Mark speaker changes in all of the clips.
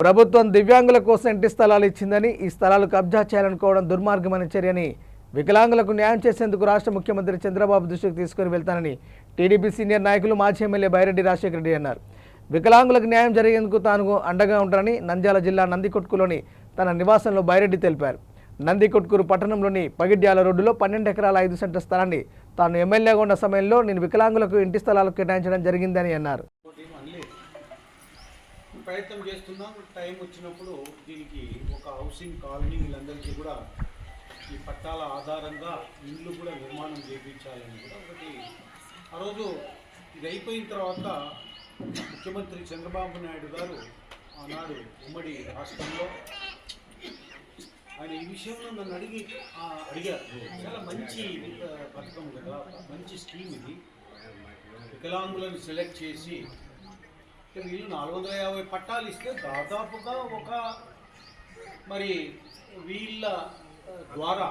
Speaker 1: ప్రభుత్వం దివ్యాంగుల కోసం ఇంటి స్థలాలు ఇచ్చిందని ఈ స్థలాలు కబ్జా చేయాలనుకోవడం దుర్మార్గమైన చర్యని వికలాంగులకు న్యాయం చేసేందుకు రాష్ట్ర ముఖ్యమంత్రి చంద్రబాబు దృష్టికి తీసుకుని వెళ్తానని టీడీపీ సీనియర్ నాయకులు మాజీ ఎమ్మెల్యే బైరెడ్డి రాజశేఖర రెడ్డి అన్నారు. వికలాంగులకు న్యాయం జరిగేందుకు తాను అండగా ఉంటానని నంద్యాల జిల్లా నందికొట్కూరులోని తన నివాసంలో బైరెడ్డి తెలిపారు. నందికొట్కూరు పట్టణంలోని పగిడ్యాల రోడ్డులో 12 ఎకరాల 5 సెంట్ల స్థలాన్ని తాను ఎమ్మెల్యేగా ఉన్న సమయంలో నేను వికలాంగులకు ఇంటి స్థలాలు కేటాయించడం జరిగిందని అన్నారు.
Speaker 2: ప్రయత్నం చేస్తున్నాం. టైం వచ్చినప్పుడు దీనికి ఒక హౌసింగ్ కాలనీ వీళ్ళందరికీ కూడా ఈ పట్టాల ఆధారంగా ఇల్లు కూడా నిర్మాణం చేయించాలని కూడా ఒకటి ఆ రోజు ఇది అయిపోయిన తర్వాత ముఖ్యమంత్రి చంద్రబాబు నాయుడు గారు ఆనాడు ఉమ్మడి రాష్ట్రంలో ఆయన ఈ విషయంలో నన్ను అడిగారు. చాలా మంచి పథకం కదా, మంచి స్కీమ్ ఇది. వికలాంగులను సెలెక్ట్ చేసి వీళ్ళు 450 పట్టాలు ఇస్తే దాదాపుగా ఒక మరి వీళ్ళ ద్వారా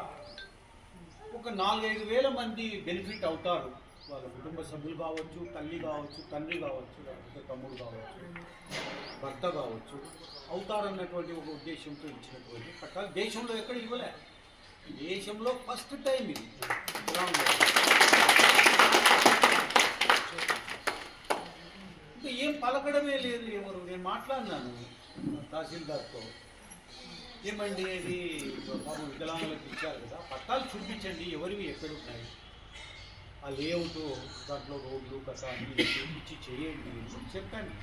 Speaker 2: ఒక 4-5 వేల మంది బెనిఫిట్ అవుతారు. వాళ్ళ కుటుంబ సభ్యులు కావచ్చు, తల్లి కావచ్చు, తండ్రి కావచ్చు, లేకపోతే తమ్ముడు కావచ్చు, భర్త కావచ్చు, అవుతారన్నటువంటి ఒక ఉద్దేశంతో ఇచ్చినటువంటి పట్టాలు దేశంలో ఎక్కడ ఇవ్వలే. దేశంలో ఫస్ట్ టైం ఇది. ఏం పలకడమే లేదు ఎవరు. నేను మాట్లాడినాను తహసీల్దార్తో, ఏమండి ఇది బాబు వికలాంగులకు ఇచ్చారు కదా, పట్టాలు చూపించండి ఎవరివి ఎక్కడున్నాయి, ఆ లేఅవుట్ దాంట్లో రోడ్లు కథ అన్నీ చూపించి చేయండి అని చెప్పండి.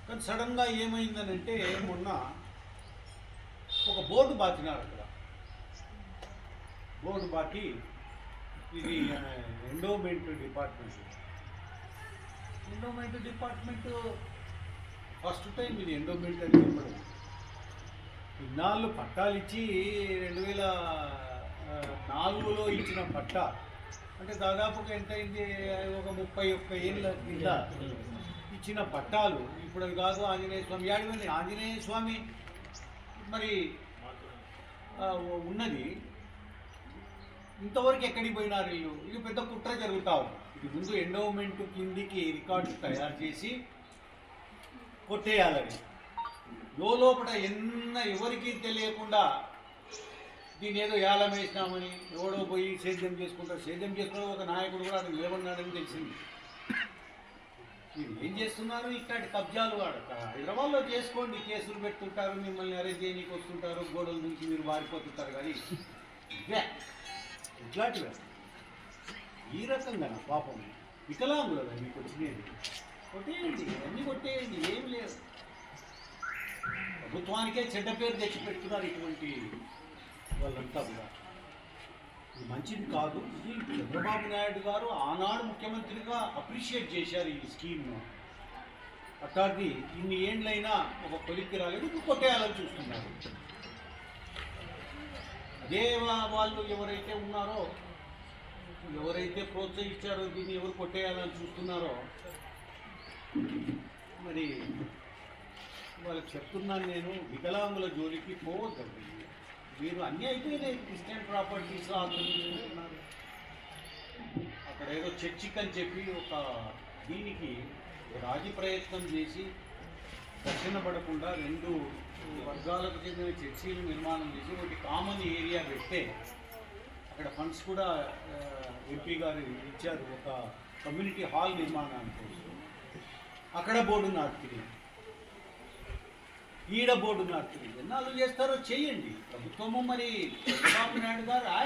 Speaker 2: కానీ సడన్గా ఏమైందనంటే మొన్న ఒక బోర్డు బాతినారు అక్కడ. బోర్డు బాతి ఇది ఎండోమెంట్ డిపార్ట్మెంట్ ఫస్ట్ టైం ఇది ఎండోమెంట్ అని చెప్పడం. ఇన్నాళ్ళు పట్టాలు ఇచ్చి 2004లో ఇచ్చిన పట్టా అంటే దాదాపుగా ఎంత అయింది, ఒక 31 ఏళ్ళ కింద ఇచ్చిన పట్టాలు ఇప్పుడు అది కాదు. ఆంజనేయ స్వామి యాడిపోయింది, ఆంజనేయ స్వామి మరి ఉన్నది ఇంతవరకు ఎక్కడికి పోయినారు వీళ్ళు. ఇది పెద్ద కుట్ర జరుగుతా ఉంది. ఇది ముందు ఎండోమెంట్ కిందికి రికార్డు తయారు చేసి కొట్టేయాలని లోపల ఎవరికి తెలియకుండా దీని ఏదో ఏలం వేసినామని ఎవడో పోయి సేద్యం చేసుకుంటారు. సేద్యం చేసుకున్న ఒక నాయకుడు కూడా అది లేవన్నాడని తెలిసింది. మీరు ఏం చేస్తున్నారు, ఇట్లాంటి కబ్జాలు వాడక హైదరాబాద్లో చేసుకోండి, కేసులు పెడుతుంటారు, మిమ్మల్ని అరెస్ట్ చేయడానికి వస్తుంటారు, గోడల నుంచి మీరు వారిపోతుంటారు. కానీ ఇట్లాంటివే ఈ రకంగా పాపం వికలాంగులు మీకు వచ్చినది కొట్టేయండి, అన్నీ కొట్టేయండి, ఏం లేదు. ప్రభుత్వానికే చెడ్డ పేరు తెచ్చిపెడుతున్నారు ఇటువంటి వాళ్ళంతా కూడా. ఇది మంచిది కాదు. ఇది చంద్రబాబు నాయుడు గారు ఆనాడు ముఖ్యమంత్రిగా అప్రిషియేట్ చేశారు ఈ స్కీమ్ను. అట్లాంటి ఇన్ని ఏండ్లైనా ఒక కొలిక్కి రాలేదు, ఇప్పుడు కొట్టేయాలని చూస్తున్నారు. అదే వాళ్ళు ఎవరైతే ఉన్నారో, ఎవరైతే ప్రోత్సహించారో, దీన్ని ఎవరు కొట్టేయాలని చూస్తున్నారో, మరి వాళ్ళకి చెప్తున్నాను నేను, వికలాంగుల జోలికి పోవద్దండి. మీరు అన్నీ అయిపోయినాయి. క్రిస్టియన్ ప్రాపర్టీస్ ఆక్రమించుకుంటున్నారు. అక్కడ ఏదో చర్చిక్ అని చెప్పి ఒక దీనికి రాజీ ప్రయత్నం చేసి రక్షణ పడకుండా 2 వర్గాలకు చెందిన చర్చీలు నిర్మాణం చేసి ఒకటి కామన్ ఏరియా పెడితే అక్కడ ఫండ్స్ కూడా ఎంపీ గారు ఇచ్చారు ఒక కమ్యూనిటీ హాల్ నిర్మాణానికి. అక్కడ బోర్డు నాటుతుంది, ఈడ బోర్డు నాటుతుంది. ఎన్నాళ్ళు చేస్తారో చేయండి. ప్రభుత్వము మరి చంద్రబాబు నాయుడు గారు